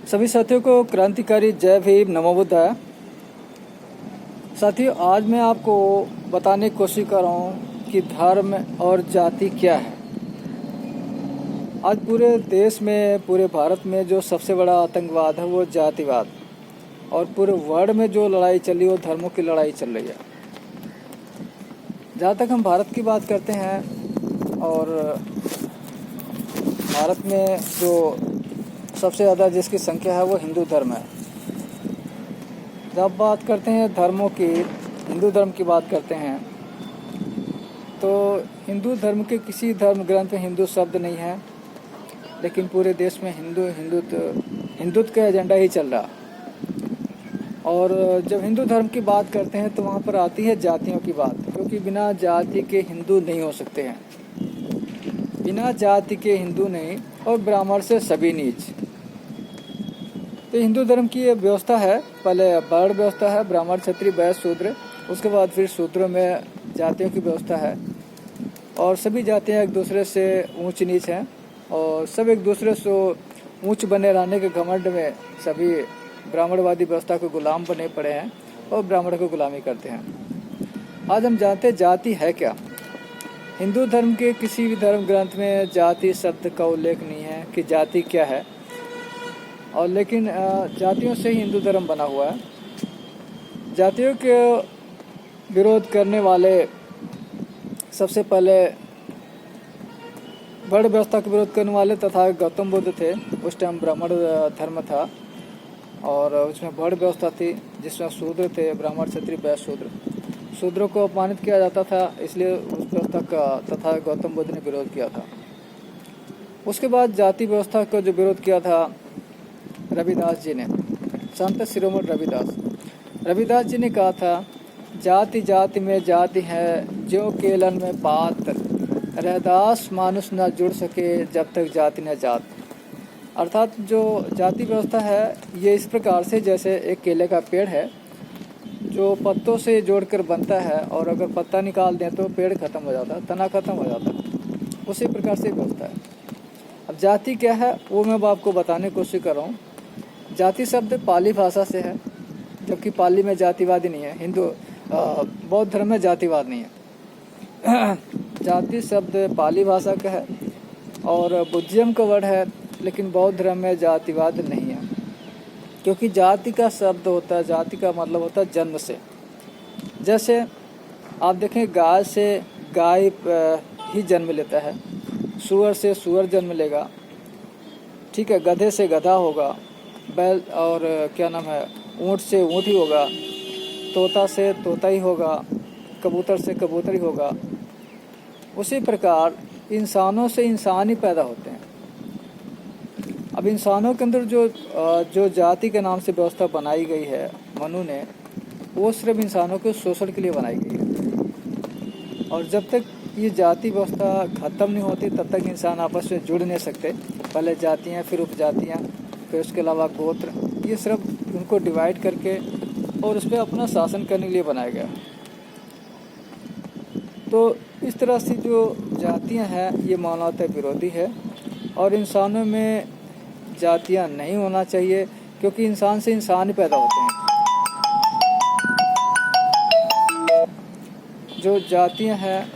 सभी साथियों को क्रांतिकारी जय भीम, नमो बुद्धाय। साथियों, आज मैं आपको बताने की कोशिश कर रहा हूँ कि धर्म और जाति क्या है। आज पूरे देश में, पूरे भारत में जो सबसे बड़ा आतंकवाद है वो जातिवाद, और पूरे वर्ल्ड में जो लड़ाई चल रही है वो धर्मों की लड़ाई चल रही है। जहाँ तक हम भारत की बात करते हैं, और भारत में जो सबसे ज़्यादा जिसकी संख्या है वो हिंदू धर्म है। जब बात करते हैं धर्मों की, हिंदू धर्म की बात करते हैं, तो हिंदू धर्म के किसी धर्म ग्रंथ में हिंदू शब्द नहीं है, लेकिन पूरे देश में हिंदुत्व का एजेंडा ही चल रहा। और जब हिंदू धर्म की बात करते हैं तो वहाँ पर आती है जातियों की बात, क्योंकि बिना जाति के हिंदू नहीं हो सकते हैं। बिना जाति के हिंदू नहीं, और ब्राह्मण से सभी नीच। तो हिंदू धर्म की ये व्यवस्था है। पहले वर्ण व्यवस्था है, ब्राह्मण, क्षत्रिय, वैश्य, शूद्र। उसके बाद फिर शूद्रों में जातियों की व्यवस्था है, और सभी जातियाँ एक दूसरे से ऊंच नीच हैं, और सब एक दूसरे से ऊंच बने रहने के घमंड में सभी ब्राह्मणवादी व्यवस्था के गुलाम बने पड़े हैं और ब्राह्मण को गुलामी करते हैं। आज हम जानते हैं जाति है क्या। हिंदू धर्म के किसी भी धर्म ग्रंथ में जाति शब्द का उल्लेख नहीं है कि जाति क्या है, और लेकिन जातियों से ही हिंदू धर्म बना हुआ है। जातियों के विरोध करने वाले सबसे पहले वर्ण व्यवस्था का विरोध करने वाले तथा गौतम बुद्ध थे। उस टाइम ब्राह्मण धर्म था, और उसमें वर्ण व्यवस्था थी जिसमें शूद्र थे, ब्राह्मण, क्षत्रिय, वैश्य, शूद्र। शूद्रों को अपमानित किया जाता था, इसलिए उस व्यवस्था का तथा गौतम बुद्ध ने विरोध किया था। उसके बाद जाति व्यवस्था का जो विरोध किया था रविदास जी ने, संत शिरोमणि रविदास जी ने कहा था, जाति जाति में जाति है, जो केलन में पात, रहदास मानुष न जुड़ सके जब तक जाति न जात। अर्थात जो जाति व्यवस्था है ये इस प्रकार से, जैसे एक केले का पेड़ है जो पत्तों से जोड़कर बनता है, और अगर पत्ता निकाल दें तो पेड़ खत्म हो जाता है, तना खत्म हो जाता है। उसी प्रकार से व्यवस्था है। अब जाति क्या है वो मैं आपको बताने की कोशिश कर रहा हूँ। जाति शब्द पाली भाषा से है, जबकि पाली में जातिवादी नहीं है। बौद्ध धर्म में जातिवाद नहीं है। जाति शब्द पाली भाषा का है और बुद्धिज्म का वर्ड है, लेकिन बौद्ध धर्म में जातिवाद नहीं है, क्योंकि जाति का शब्द होता है, जाति का मतलब होता है जन्म से। जैसे आप देखें, गाय से गाय ही जन्म लेता है, सूअर से सूअर जन्म लेगा, ठीक है, गधे से गधा होगा, बैल और क्या नाम है, ऊँट से ऊँट ही होगा, तोता से तोता ही होगा, कबूतर से कबूतर ही होगा। उसी प्रकार इंसानों से इंसान ही पैदा होते हैं। अब इंसानों के अंदर जो जाति के नाम से व्यवस्था बनाई गई है मनु ने, वो सिर्फ इंसानों के शोषण के लिए बनाई गई है। और जब तक ये जाति व्यवस्था ख़त्म नहीं होती तब तक इंसान आपस में जुड़ नहीं सकते। पहले जातियाँ, फिर उपजातियाँ, फिर उसके अलावा गोत्र, ये सिर्फ उनको डिवाइड करके और उस पर अपना शासन करने के लिए बनाया गया। तो इस तरह से जो जातियाँ हैं ये मानवता विरोधी है, और इंसानों में जातियाँ नहीं होना चाहिए, क्योंकि इंसान से इंसान ही पैदा होते हैं। जो जातियाँ हैं